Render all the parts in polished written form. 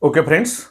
Okay friends,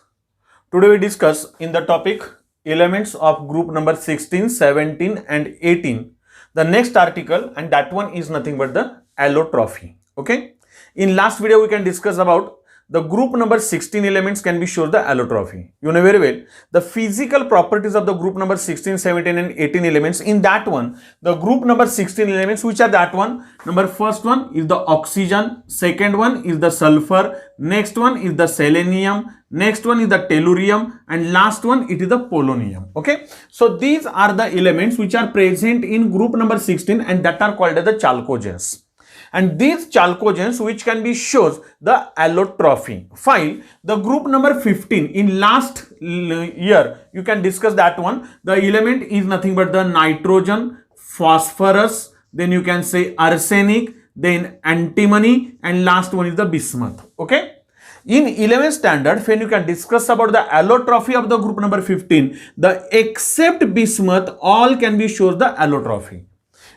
today we discuss in the topic elements of group number 16, 17 and 18. The next article, and that one is nothing but the allotrophy. Okay, in last video we can discuss about the group number 16 elements can be shown the allotrophy. You know very well the physical properties of the group number 16, 17 and 18 elements. In that one, the group number 16 elements, which are that one, number first one is the oxygen, second one is the sulfur, next one is the selenium, next one is the tellurium, and last one it is the polonium. Okay, so these are the elements which are present in group number 16 and that are called as the chalcogens. And these chalcogens which can be shows the allotrophy. Fine, the group number 15 in last year you can discuss that one. The element is nothing but the nitrogen, phosphorus, then you can say arsenic, then antimony, and last one is the bismuth. Okay, in 11th standard when you can discuss about the allotrophy of the group number 15, the except bismuth all can be shows the allotrophy.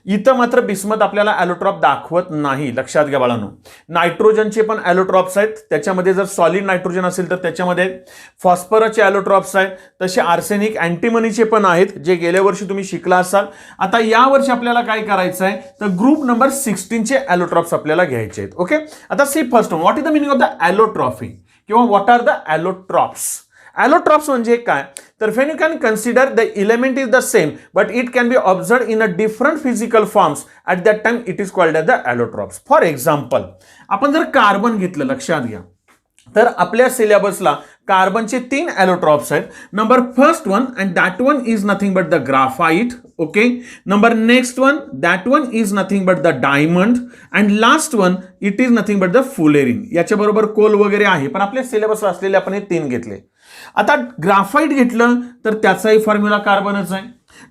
इथं मात्र bismuth आपल्याला ॲलोट्रॉप दाखवत नाही, लक्षात घ्या बाळांनो. नायट्रोजनचे पण ॲलोट्रॉप्स आहेत, त्याच्यामध्ये जर सॉलिड नायट्रोजन असेल तर त्याच्यामध्ये फॉस्फरसचे ॲलोट्रॉप्स आहेत, तसे आर्सेनिक अँटीमनीचे पण आहेत जे गेल्या वर्षी तुम्ही शिकला असाल. आता या वर्षी आपल्याला काय करायचं आहे तर ग्रुप नंबर 16 चे ॲलोट्रॉप्स आपल्याला घ्यायचे आहेत. ओके, आता see first one, what is the meaning of the allotropy किंवा what are the allotropes. Allotropes म्हणजे काय तर when you can consider the element is the same but it can be observed in a different physical forms, at that time it is called as the allotropes. For example, आपण जर carbon घेतलं, लक्षात घ्या, तर आपल्या सिलेबसला कार्बनचे 3 ॲलोट्रॉप्स आहेत. Number first one and that one is nothing but the graphite. Okay, number next one that one is nothing but the diamond, and last one it is nothing but the fullerene. याच्या बरोबर Coal वगैरे आहे, पण आपल्या सिलेबसला असलेले आपण हे 3 घेतले. आता ग्राफाइट घेतलं तर त्याचाही फॉर्म्युला कार्बनच आहे,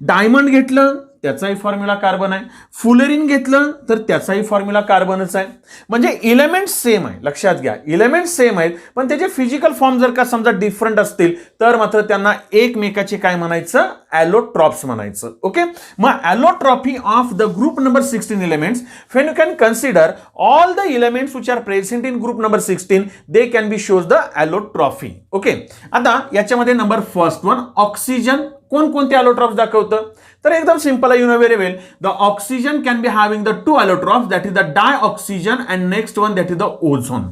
डायमंड घेतलं त्याचाही फॉर्म्युला कार्बन आहे, फुलेरिन घेतलं तर त्याचाही फॉर्म्युला कार्बनच आहे. म्हणजे एलिमेंट सेम आहे, लक्षात घ्या, एलिमेंट सेम आहेत पण त्याचे फिजिकल फॉर्म जर का समजा डिफरंट असतील तर मात्र त्यांना एकमेकाचे काय म्हणायचं, ॲलोट्रॉप्स म्हणायचं. ओके, मग allotropy of the group number 16 elements when you can consider all the elements which are present in group number 16 they can be shows the allotropy. Okay, आता याच्यामध्ये नंबर फर्स्ट वन ऑक्सिजन कोणकोणते ॲलोट्रॉप्स दाखवतं तर एकदम simple आहे, you know very well. The oxygen can be having the 2 allotropes, that is the dioxygen and next one that is the ozone.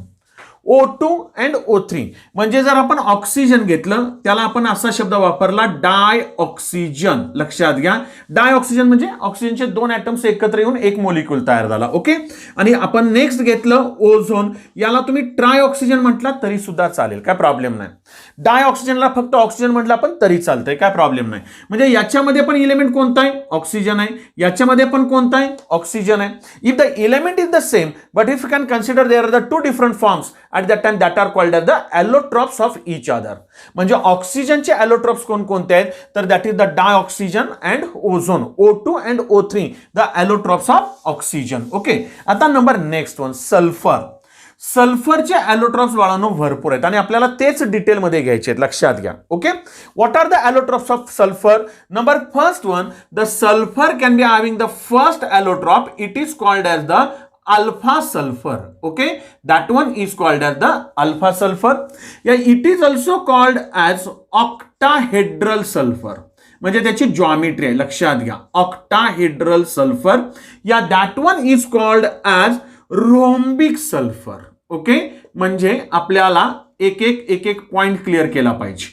O2 and O3. म्हणजे जर आपण ऑक्सिजन घेतलं त्याला आपण असा शब्द वापरला डायऑक्सिजन. लक्षात घ्या, डायऑक्सिजन म्हणजे ऑक्सिजनचे 2 ॲटम्स एकत्र येऊन एक मॉलिक्यूल तयार झाला. ओके, आणि आपण नेक्स्ट घेतलं ओझोन, याला तुम्ही ट्रायऑक्सिजन म्हटला तरी सुद्धा चालेल, काय प्रॉब्लेम नाही. डायऑक्सिजनला फक्त ऑक्सिजन म्हटलं पण तरी चालतंय, काय प्रॉब्लेम नाही. म्हणजे याच्यामध्ये पण एलिमेंट कोणता आहे, ऑक्सिजन आहे, याच्यामध्ये पण कोणता आहे, ऑक्सिजन आहे. If the element is the same but if you can consider there are the 2 different forms at that time that are called as the allotropes of each other. म्हणजे ऑक्सिजनचे allotropes कोणकोणते आहेत तर that is the dioxygen and ozone, O2 and O3, the allotropes of oxygen. Okay, आता number next one sulphur. सल्फरचे ॲलोट्रॉप्स बाळांनो भरपूर आहेत आणि आपल्याला तेच डिटेलमध्ये घ्यायचे आहेत, लक्षात घ्या. Okay, what are the allotropes of sulphur. Number first one, the sulphur can be having the first allotrope, it is called as the alpha sulfur. Okay, that one is called as the alpha sulfur. Yeah, it is also called as octahedral sulfur. म्हणजे त्याची geometry आहे, लक्षात घ्या, octahedral sulfur. या that one is called as rhombic sulphur. Okay, म्हणजे आपल्याला एक एक पॉइंट क्लिअर केला पाहिजे.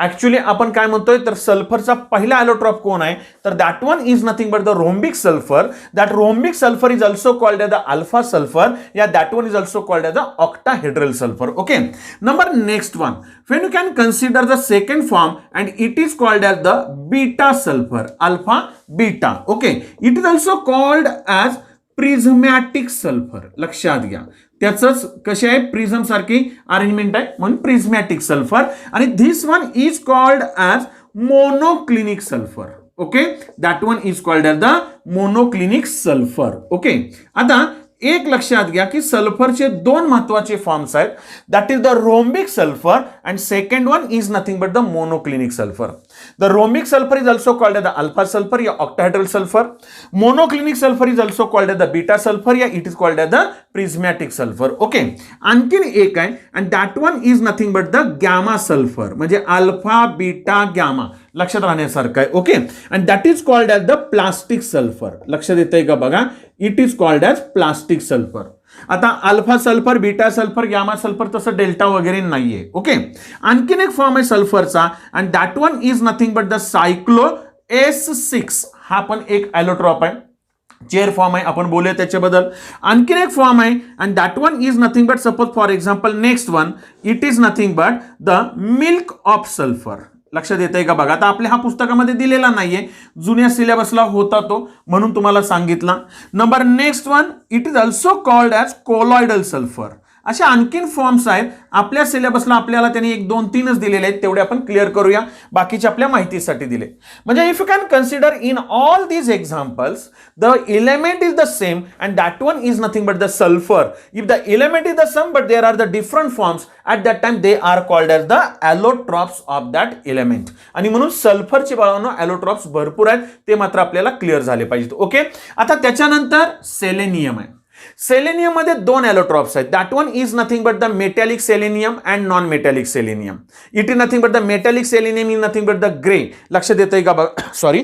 ऍक्च्युली आपण काय म्हणतोय तर सल्फरचा पहिला ॲलोट्रॉप कोण आहे तर that one is nothing but the rhombic sulphur. That rhombic sulphur is also called as the alpha sulphur. या that one is also called as the octahedral sulphur. Okay, number next one when you can consider the second form and it is called as the beta sulphur, alpha beta. Okay, it is also called as prismatic sulphur. लक्षात घ्या, त्याचंच कसे आहे, prism सारखी arrangement आहे म्हणून prismatic sulphur. आणि this one is called as monoclinic sulphur. Okay, that one is called as the monoclinic sulphur. Okay, आता एक लक्षात घ्या की सल्फरचे दोन महत्वाचे फॉर्म्स आहेत. That is the rhombic sulphur and second one is nothing but the monoclinic sulphur. The rhombic sulphur is also called the alpha sulphur या octahedral sulphur. Monoclinic sulphur is also called the beta sulphur या it is called the prismatic sulphur. Okay. आणखीन एक आहे and that one is nothing but the gamma sulphur, म्हणजे alpha beta gamma, लक्षात राहण्यासारखं आहे. Okay. And that is called as the plastic sulphur. लक्षात येतंय का बघा, it is called as plastic sulphur. आता alpha sulphur, beta sulphur, gamma sulphur तसं डेल्टा वगैरे नाहीये. ओके. आणखीन एक फॉर्म आहे सल्फरचा and that one is nothing but the cyclo S6. हा पण एक ॲलोट्रॉप आहे, चेअर फॉर्म आहे, आपण बोलूया त्याच्याबद्दल. आणखीन एक फॉर्म आहे and that one is nothing but, suppose for example next one, it is nothing but the milk of sulphur. लक्षात येतंय का बघा. आता आपल्या हा पुस्तकामध्ये दिलेला नाहीये, जुन्या सिलेबसला होता तो, म्हणून तुम्हाला सांगितला. Number next one, it is also called as colloidal sulphur. अशा आणखीन फॉर्म्स आहेत आपल्या सिलेबसला, आपल्याला त्यांनी 1, 2, 3च दिलेले आहेत, तेवढे आपण क्लिअर करूया, बाकीचे आपल्या माहितीसाठी दिले. म्हणजे if you can consider in all these examples the element is the same and that one is nothing but the sulphur. If the element is the same but there are the different forms at that time they are called as the allotropes of that element. आणि म्हणून सल्फरचे बाळांनो ॲलोट्रॉप्स भरपूर आहेत, ते मात्र आपल्याला clear झाले पाहिजेत. ओके. आता त्याच्यानंतर सेलेनियम आहे. सेलेनियम मध्ये दोन ॲलोट्रॉप्स आहेत. That one is nothing but the metallic selenium and non metallic selenium. It is nothing but the metallic selenium is nothing but the grey. लक्षात येतंय का बघा, sorry,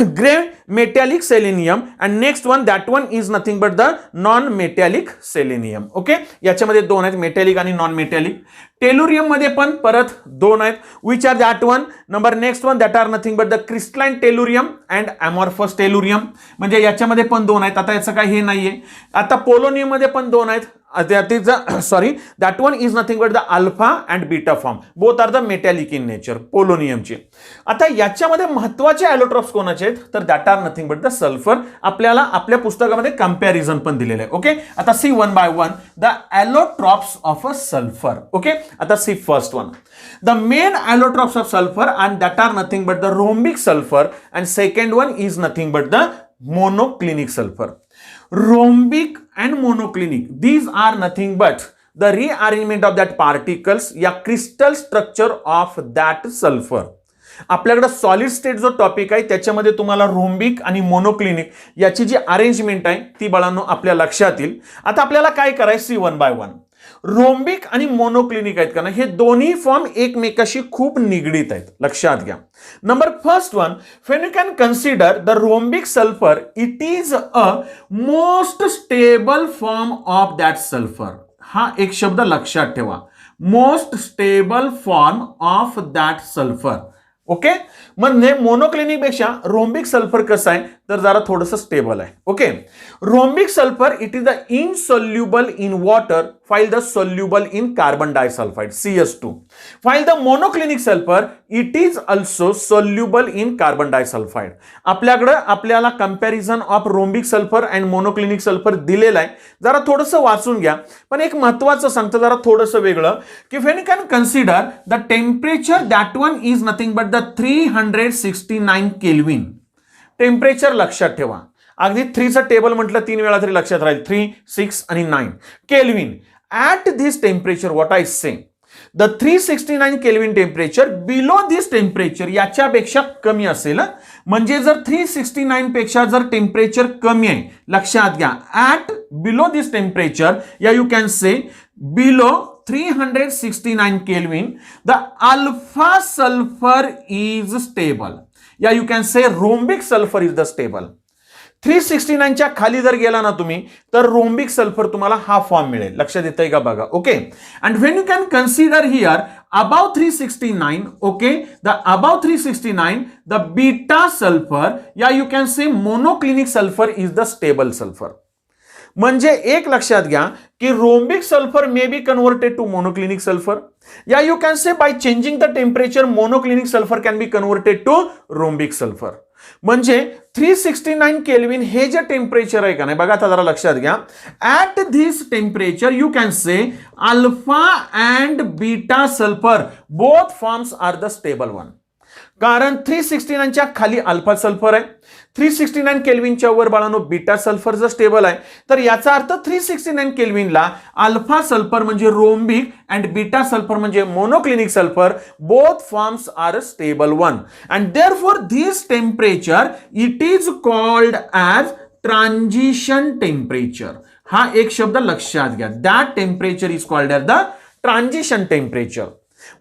grey metallic selenium and next one that one is nothing but the non metallic selenium. Okay. याच्यामध्ये दोन आहेत, metallic आणि non metallic. Tellurium मध्ये पण परत दोन आहेत, which are that one. Number next one that are nothing but the crystalline tellurium and amorphous tellurium. म्हणजे याच्यामध्ये पण दोन आहेत. आता याचं काही हे नाहीये. आता पोलोनियम मध्ये पण दोन आहेत. Sorry, that one is nothing but the alpha and beta form. Both are the metallic in nature, पोलोनियमचे. आता याच्यामध्ये महत्वाचे ॲलोट्रॉप्स कोणाचे आहेत तर that are nothing but the sulphur. आपल्याला आपल्या पुस्तकामध्ये कंपॅरिझन पण दिलेलं आहे. ओके. आता see one by one the allotropes of a sulphur. Okay. आता see first one, the main allotropes of sulphur and that are nothing but the rhombic sulphur and second one is nothing but the monoclinic sulphur. Rhombic and monoclinic, these are nothing but the rearrangement of that particles या crystal structure of that sulfur. आपल्याकडे solid state जो topic आहे त्याच्यामध्ये तुम्हाला rhombic आणि monoclinic याची जी arrangement आहे ती बाळांनो आपल्या लक्षात येईल. आता आपल्याला काय करायचं, C one by one. Rhombic आणि मोनोक्लिनिक आहेत का ना, हे दोन्ही फॉर्म एकमेकाशी खूप निगडीत आहेत, लक्षात घ्या. Number first one, when you can consider the rhombic sulfur, it is a most stable form of that sulfur. हा एक शब्द लक्षात ठेवा, most stable form of that sulfur. Okay. म्हणजे मोनोक्लिनिक पेक्षा रोम्बिक सल्फर कसं आहे तर जरा थोडंसं स्टेबल आहे. Okay. Rhombic sulphur it is the insoluble in water while the soluble in carbon disulfide CS2. While the monoclinic sulfur it is also soluble in carbon disulfide. आपल्याकडे आपल्याला comparison of rhombic sulphur and monoclinic sulphur दिलेलं आहे, जरा थोडंसं वाचून घ्या. पण एक महत्त्वाचं सांगतो जरा थोडंसं वेगळं की when you can consider the temperature that one is nothing but the 369 kelvin. Temperature लक्षात ठेवा, अगदी 3चं टेबल म्हटलं 3 वेळा तरी लक्षात राहील, 3, 6 आणि 9 kelvin. At this temperature, what I say, the 369 Kelvin temperature, below this temperature याच्यापेक्षा कमी असेल. म्हणजे जर 369 पेक्षा जर टेम्परेचर कमी आहे, लक्षात घ्या, at below this temperature या you can say below 369 Kelvin the alpha sulfur is stable. या you can say rhombic sulfur is the stable. 369 च्या खाली जर गेला ना तुम्ही तर रोम्बिक सल्फर तुम्हाला हा फॉर्म मिळेल, लक्षात येतंय का बघा. Okay. And when you can consider here above 369, okay, the above 369 the beta sulphur या you can say monoclinic sulphur is the stable sulphur. म्हणजे एक लक्षात घ्या की rhombic sulphur may be converted to monoclinic sulphur या you can say by changing the temperature monoclinic sulphur can be converted to rhombic sulphur. म्हणजे 369 kelvin हे जे temperature आहे का नाही बघा, आता जरा लक्षात घ्या. At this temperature you can say alpha and beta sulphur both forms are the stable one. कारण 369च्या खाली अल्फा सल्फर आहे, 369 केल्विनच्या वर बाळांनो बीटा सल्फर जर स्टेबल आहे, तर याचा अर्थ 369 केल्विनला अल्फा सल्फर म्हणजे रोम्बिक अँड बीटा सल्फर म्हणजे monoclinic sulphur, both forms are stable one and therefore this temperature it is called as transition temperature. हा एक शब्द लक्षात घ्या, that temperature is called as the transition temperature.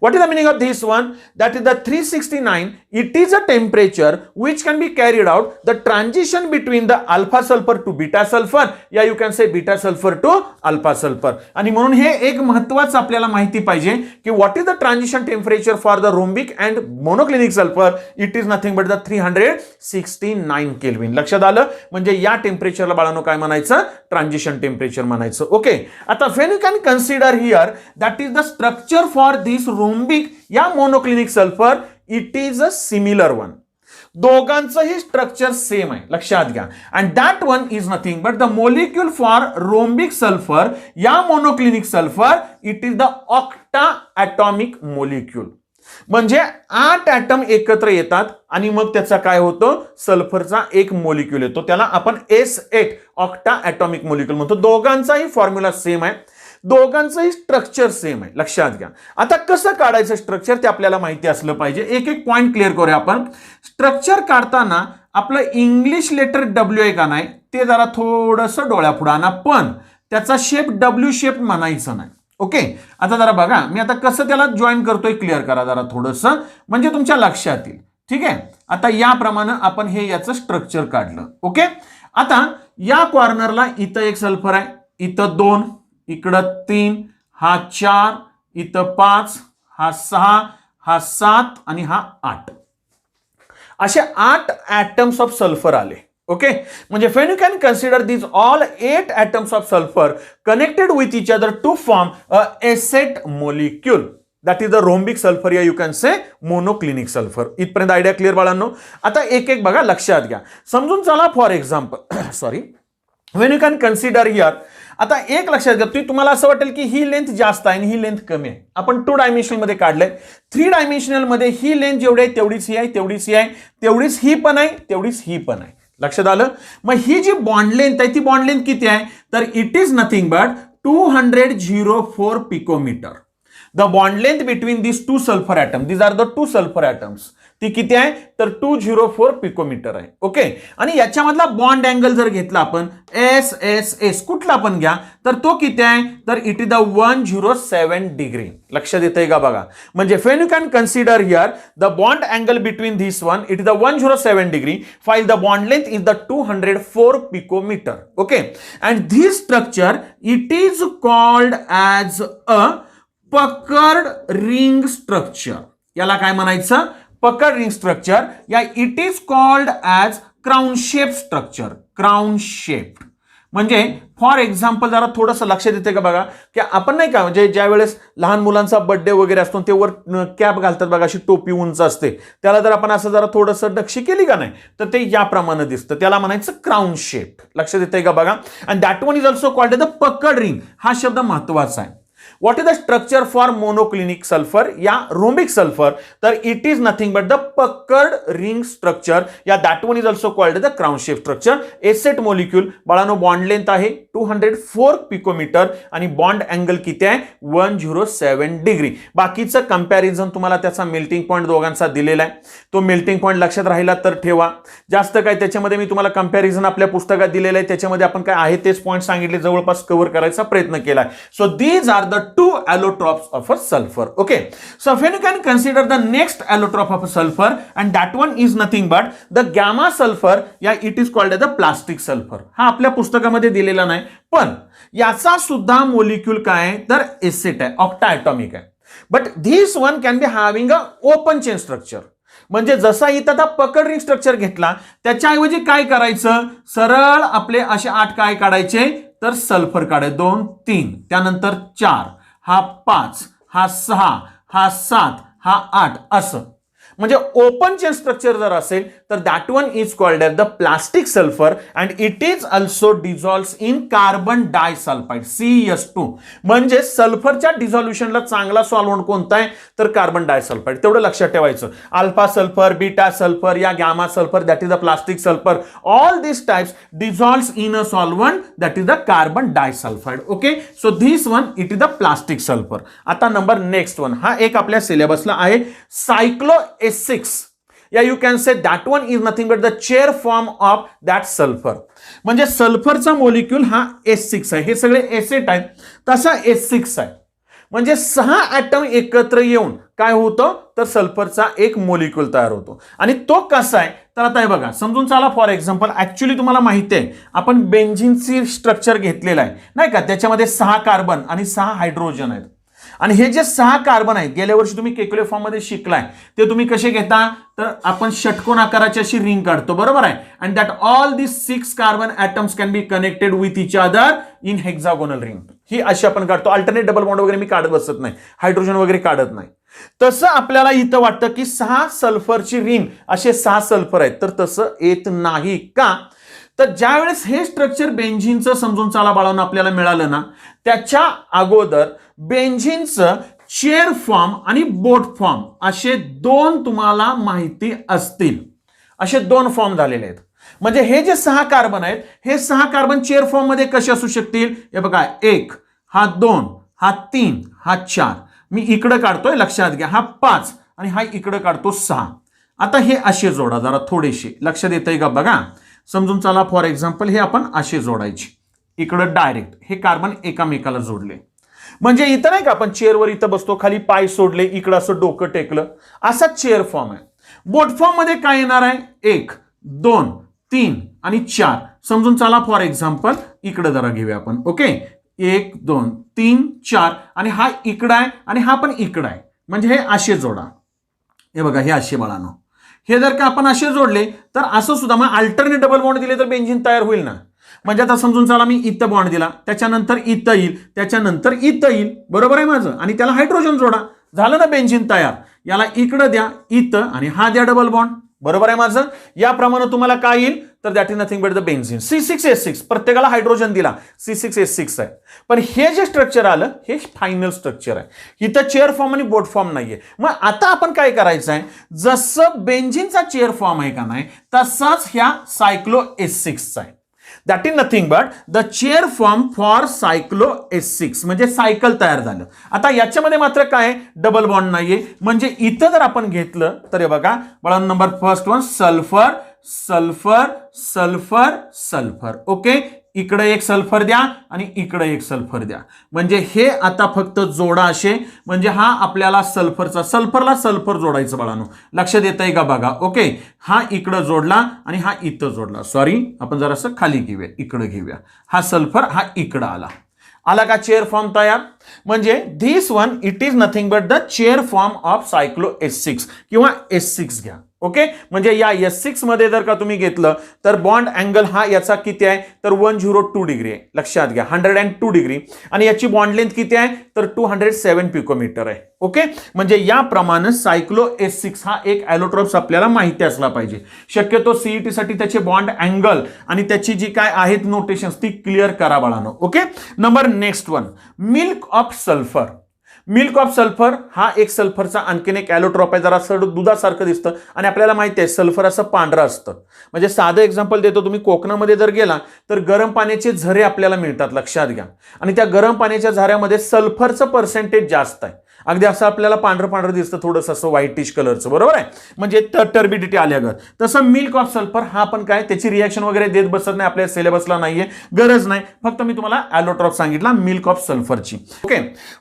What is the meaning of this one? That is the 369, it is a temperature which can be carried out the transition between the alpha sulfur to beta sulfur, या you can say beta sulfur to alpha sulfur. आणि म्हणून हे एक महत्त्वाचं आपल्याला माहिती पाहिजे की what is the transition temperature for the rhombic and monoclinic sulfur? It is nothing but the 369 Kelvin. लक्षात आलं? म्हणजे या टेम्परेचरला बाळांनो काय म्हणायचं? ट्रान्झिशन टेम्परेचर म्हणायचं. ओके, आता when you can consider here that is the structure for this rhombic या monoclinic sulphur, it is a similar one. दोघांचंही स्ट्रक्चर सेम आहे, लक्षात घ्या. And that one is nothing but the molecule for rhombic sulphur या monoclinic sulphur, it is the octa atomic molecule. म्हणजे 8 item एकत्र येतात आणि मग त्याचा काय होतं? सल्फरचा एक मोलिक्यूल येतो, त्याला आपण S8 ऑक्टा ॲटॉमिक मोलिक्यूल म्हणतो. दोघांचाही फॉर्म्युला सेम आहे, दोघांचंही स्ट्रक्चर सेम आहे, लक्षात घ्या. आता कसं काढायचं स्ट्रक्चर ते आपल्याला माहिती असलं पाहिजे. एक एक पॉइंट क्लिअर करूया आपण. स्ट्रक्चर काढताना आपलं इंग्लिश लेटर W आहे का नाही ते जरा थोडंसं डोळ्यापुढं आणा, पण त्याचा शेप W शेप म्हणायचं नाही. ओके, आता जरा बघा मी आता कसं त्याला जॉईन करतोय, क्लिअर करा जरा थोडंसं, म्हणजे तुमच्या लक्षात येईल. ठीक आहे, आता याप्रमाणे आपण हे याचं स्ट्रक्चर काढलं. ओके, आता या कॉर्नरला इथं एक सल्फर आहे, इथं 2, इकडं 3, हा 4, इथं 5, हा 6, हा 7 आणि हा 8. असे 8 ॲटम्स ऑफ सल्फर आले. ओके, म्हणजे when you can consider these all 8 atoms of sulfur connected with each other to form a S8 molecule, that is the rhombic sulfur, या you can say monoclinic sulfur. इथपर्यंत idea clear बाळांनो. आता एक एक बघा, लक्षात घ्या, समजून चला. For example sorry, when you can consider here, आता एक लक्षात घ्या, तुम्हाला असं वाटेल की ही लेंथ जास्त आहे आणि ही लेंथ कमी आहे. आपण 2 डायमेन्शनल मध्ये काढलंय, 3 डायमेन्शनल मध्ये ही लेंथ जेवढी आहे तेवढीच ही आहे, तेवढीच ही आहे, तेवढीच ही पण आहे, तेवढीच ही पण आहे. लक्षात आलं? मग ही जी बॉन्ड लेंथ आहे ती बॉन्ड लेंथ किती आहे? तर it is nothing but 204 picometre. The bond length between this 2 sulphur atom, these are the 2 sulphur atoms, ती किती आहे? तर 204 पिकोमीटर आहे. ओके, आणि याच्यामधला बॉन्ड अँगल जर घेतला आपण SSS कुठला पण घ्या, तर तो किती आहे? तर इट इज द 107 डिग्री. लक्षात येतंय का बघा? म्हणजे when you can consider here the bond angle between this one, it is the 107 degree, while the bond length is the 204 picometer. Okay, and this structure it is called as a puckered ring structure. याला काय म्हणायचं? पकड ring structure, या it is called as crown shape structure. Crown shape म्हणजे for example जरा थोडंसं लक्षात येते का बघा, की आपण नाही का म्हणजे ज्या वेळेस लहान मुलांचा बर्थडे वगैरे असतो ते वर कॅप घालतात बघा, अशी टोपी उंच असते, त्याला जर आपण असं जरा थोडंसं नक्षी केली का नाही तर ते याप्रमाणे दिसतं, त्याला म्हणायचं क्राउन शेप. लक्षात येते का बघा? And that one is also called the पकड रिंग. हा शब्द महत्वाचा आहे. What is the structure for monoclinic sulfur या rhombic sulfur? तर it is nothing but the puckered ring structure, या that one is also called the crown shape structure. S8 molecule बाळानो bond length आहे 204 picometre आणि bond angle किती आहे? 107 degree. बाकीचं comparison तुम्हाला त्याचा मेल्टिंग पॉइंट दोघांचा दिलेला आहे, तो मेल्टिंग पॉइंट लक्षात राहिला तर ठेवा. जास्त काय त्याच्यामध्ये मी तुम्हाला कंपॅरिझन आपल्या पुस्तकात दिलेलं आहे, त्याच्यामध्ये आपण काय आहे तेच पॉइंट सांगितले, जवळपास कव्हर करायचा प्रयत्न केला. So these are the 2 allotropes of a sulfur. Okay, so when you can consider the next allotrope of a sulfur, and that one is nothing but the gamma sulfur, या it is called as the plastic sulfur. हा आपल्या पुस्तकामध्ये दिलेला नाही, पण याचा सुद्धा molecule काय आहे? तर S8 आहे, ऑक्टा ॲटॉमिक आहे. But this one can be having a open chain structure. म्हणजे जसा इथं आता पकड रिंग स्ट्रक्चर घेतला, त्याच्याऐवजी काय करायचं? सरळ आपले असे 8 काय काढायचे? तर सल्फर काढायचे 2, 3, त्यानंतर 4, हा 5, हा 6, हा 7, हा 8 असं. म्हणजे ओपन चेन स्ट्रक्चर जर असेल तर that one is called as the plastic sulphur and it is also dissolves in carbon disulphide CH2. म्हणजे सल्फरच्या डिझॉल्युशनला चांगला सॉल्व्हंट कोणता आहे तर कार्बन डायसल्फाइड. तेवढं लक्षात ठेवायचं. अल्फा सल्फर, बीटा सल्फर या gamma sulphur that is the plastic sulphur. All this types dissolves in a solvent that is the carbon disulphide. Okay, so this one it is the plastic sulphur. आता number next one हा एक आपल्या सिलेबसला आहे सायक्लो S6. या you can say that one is nothing but the chair form of that sulphur. म्हणजे सल्फरचा molecule हा S6 आहे. हे सगळे एसेट आहेत, तसा S6 आहे. म्हणजे 6 ॲटम एकत्र येऊन काय होतं तर सल्फरचा एक मॉलिक्यूल तयार होतो. आणि तो कसा आहे तर आता हे बघा समजून चला. फॉर एक्झाम्पल ऍक्च्युली तुम्हाला माहिती आहे आपण बेंझिनची स्ट्रक्चर घेतलेला आहे नाही का. त्याच्यामध्ये 6 कार्बन आणि 6 हायड्रोजन आहेत. आणि हे जे 6 कार्बन आहेत गेल्या वर्षी तुम्ही केक्युले फॉर्म मध्ये शिकलाय ते तुम्ही कसे घेता तर आपण षटकोन आकाराची अशी रिंग काढतो बरोबर आहे. And that all this 6 carbon atoms can be connected with each other in hexagonal ring. ही अशी आपण काढतो. अल्टरनेट डबल बॉन्ड वगैरे मी काढत बसत नाही, हायड्रोजन वगैरे काढत नाही. तसं आपल्याला इथं वाटतं की 6 सल्फरची रिंग असे 6 सल्फर आहेत तर तसं येत नाही का. तर ज्या वेळेस हे स्ट्रक्चर बेंझिनचं समजून चाला बाळांनो आपल्याला मिळालं ना त्याच्या अगोदर बेंझिनचं चेअर फॉर्म आणि बोट फॉर्म असे 2 तुम्हाला माहिती असतील. असे 2 फॉर्म झालेले आहेत. म्हणजे हे जे 6 कार्बन आहेत हे 6 कार्बन चेअर फॉर्म मध्ये कसे असू शकतील. हे बघा 1 हा 2 हा 3 हा 4. मी इकडे काढतोय लक्षात घ्या हा 5 आणि हा इकडे काढतो 6. आता हे असे जोडा जरा थोडेसे लक्षात येतंय का बघा. समजून चला फॉर एक्झाम्पल हे आपण असे जोडायचे इकडं डायरेक्ट हे कार्बन एकामेकाला जोडले. म्हणजे इथं नाही का आपण चेअरवर इथं बसतो खाली पाय सोडले इकडं असं डोकं टेकलं असा चेअर फॉर्म आहे. बोट फॉर्म मध्ये काय येणार आहे 1 2 3 आणि 4. समजून चला फॉर एक्झाम्पल इकडे जरा घेऊया आपण. ओके 1 2 3 4 आणि हा इकडं आहे आणि हा पण इकडं आहे. म्हणजे हे असे जोडा. हे बघा हे असे बाळांनो हे जर का आपण असे जोडले तर असं सुद्धा मग अल्टरनेट डबल बॉन्ड दिले तर बेंझिन तयार होईल ना. म्हणजे आता समजून चला मी इथं बॉन्ड दिला त्याच्यानंतर इथं येईल त्याच्यानंतर इथं येईल बरोबर आहे माझं आणि त्याला हायड्रोजन जोडा झालं ना बेंझिन तयार. याला इकडं द्या इथं आणि हा द्या डबल बॉन्ड बरोबर आहे माझं. याप्रमाणे तुम्हाला काय येईल तर that is nothing but the benzene C6H6. प्रत्येकाला हायड्रोजन दिला C6H6 आहे. पण हे जे स्ट्रक्चर आलं हे फायनल स्ट्रक्चर आहे. इथं चेअर फॉर्म आणि बोट फॉर्म नाहीये. मग आता आपण काय करायचं आहे जसं बेंझिनचा चेअर फॉर्म आहे का नाही तसाच ह्या सायक्लो S6 आहे. That is nothing but the chair form for cyclo S6 म्हणजे सायकल तयार झालं. आता याच्यामध्ये मात्र काय डबल बॉन्ड नाहीये. म्हणजे इथं जर आपण घेतलं तर हे बघा बाळांनो number first one sulphur sulphur sulphur sulphur. Okay इकडे एक सल्फर द्या आणि इकडे एक सल्फर द्या. म्हणजे हे आता फक्त जोडा असे. म्हणजे हा आपल्याला सल्फरला सल्फर जोडायचं बाळांनो लक्षात येतंय का बघा. ओके हा इकडं जोडला आणि हा इथं जोडला. सॉरी आपण जरासं खाली घेऊया इकडे घेऊया. हा सल्फर हा इकडं आला का चेअर फॉर्म तयार. म्हणजे this one it is nothing but the chair form of cyclo S6 किंवा S6 घ्या. ओके म्हणजे या S6 मध्ये जर का तुम्ही घेतलं तर बॉन्ड अँगल हा याचा किती आहे तर 102 डिग्री आहे. लक्षात घ्या 102 डिग्री आणि याची बॉन्ड लेंथ किती आहे तर 207 पिकोमीटर आहे. ओके म्हणजे याप्रमाणे सायक्लो S6 हा एक ॲलोट्रॉप्स आपल्याला माहिती असला पाहिजे. शक्यतो CET साठी त्याचे बॉन्ड अँगल आणि त्याची जी काय आहेत नोटेशन्स ती क्लिअर करा बाळांनो. Okay number next one milk of sulphur. Milk of sulphur हा एक सल्फरचा आणखीन एक ॲलोट्रॉप आहे. जरा दुधासारखं दिसतं आणि आपल्याला माहिती आहे सल्फर असं पांढरं असतं. म्हणजे साधं एक्झाम्पल देतो तुम्ही कोकणामध्ये जर गेला तर गरम पाण्याचे झरे आपल्याला मिळतात लक्षात घ्या. आणि त्या गरम पाण्याच्या झऱ्यामध्ये सल्फरचं पर्सेंटेज जास्त आहे. अगदी असं आपल्याला पांढरं पांढरं दिसतं थोडंसं असं व्हाईटिश कलरचं बरोबर आहे. म्हणजे टर्बिडिटी आल्यागत. तसं मिल्क ऑफ सल्फर हा पण काय त्याची रिॲक्शन वगैरे देत बसत नाही आपल्या सिलेबसला नाहीये गरज नाही. फक्त मी तुम्हाला ॲलोट्रॉप सांगितला मिल्क ऑफ सल्फरची. ओके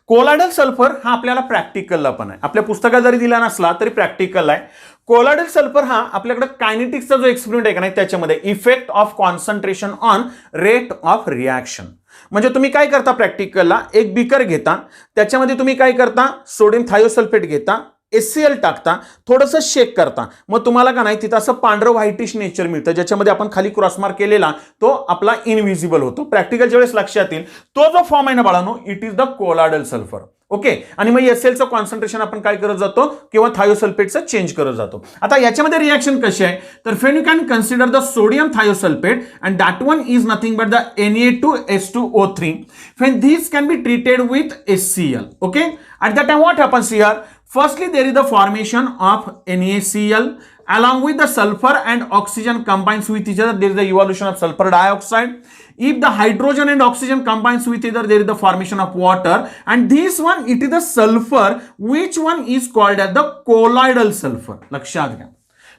कोलायडल सल्फर हा आपल्याला प्रॅक्टिकलला पण आहे. आपल्या पुस्तकात जरी दिला नसला तरी प्रॅक्टिकल आहे. कोलायडल सल्फर हा आपल्याकडे कायनेटिक्सचा जो एक्सपेरिमेंट आहे का नाही त्याच्यामध्ये effect of concentration on rate of reaction. म्हणजे तुम्ही काय करता प्रॅक्टिकलला एक बीकर घेता त्याच्यामध्ये तुम्ही काय करता सोडियम थायोसल्फेट घेता HCl टाकता थोडंसं शेक करता मग तुम्हाला का नाही तिथं असं पांढरं व्हाईटिश नेचर मिळतं ज्याच्यामध्ये आपण खाली क्रॉसमार्क केलेला तो आपला इनविजिबल होतो. प्रॅक्टिकलच्या वेळेस लक्षात येईल. तो जो फॉर्म आहे ना बाळांनो it is the colloidal sulphur. Okay, आणि मग एसएलचं कॉन्सन्ट्रेशन आपण काय करत जातो किंवा थायोसल्फेटचं चेंज करत जातो. आता याच्यामध्ये रिएक्शन कशी आहे तर friend you can consider the sodium thiosulphate and that one is nothing but the Na2H2O3. When these can be treated with HCl. Okay, at that time what happens here? Firstly, there is the formation of NaCl along with the sulfur and oxygen combines with each other. There is the evolution of sulfur dioxide. If the hydrogen and oxygen combines with each other, there is the formation of water. And this one, it is the sulfur. Which one is called as the colloidal sulfur? लक्षात घ्या.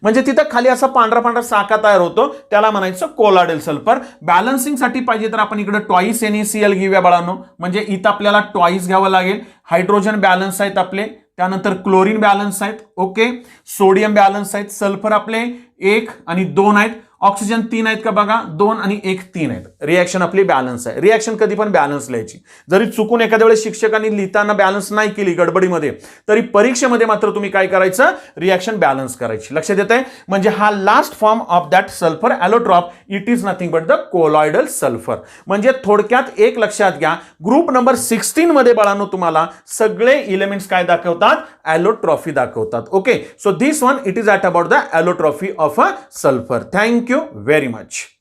म्हणजे तिथं खाली असा पांढरा पांढरा साका तयार होतो, त्याला म्हणायचं कोलॉइडल सल्फर. बॅलन्सिंग साठी पाहिजे तर आपण इकडे ट्वाइस NaCl घेऊया बाळांनो. म्हणजे इथं आपल्याला ट्वाइस घ्यावं लागेल. हायड्रोजन बॅलन्स आहेत आपले, त्यानंतर क्लोरीन बॅलन्स आहेत. ओके, सोडियम बॅलन्स आहेत, सल्फर आपले 1 आणि 2 आहेत, ऑक्सिजन 3 आहेत का बघा, 2 आणि 1 3 आहेत. रिएक्शन आपली बॅलन्स आहे. रिएक्शन कधी पण बॅलन्स लिहायची. जरी चुकून एखाद्या वेळेस शिक्षकांनी लिहिताना बॅलन्स नाही केली गडबडीमध्ये, तरी परीक्षेमध्ये मात्र तुम्ही काय करायचं, रिएक्शन बॅलन्स करायची. लक्षात येत आहे. म्हणजे हा last form of that sulphur allotrope it is nothing but the colloidal sulphur. म्हणजे थोडक्यात एक लक्षात घ्या, ग्रुप नंबर 16 मध्ये बाळांनो तुम्हाला सगळे एलिमेंट्स काय दाखवतात, ॲलोट्रॉफी दाखवतात. Okay, so this one it is at about the allotropy of a sulphur. Thank you very much.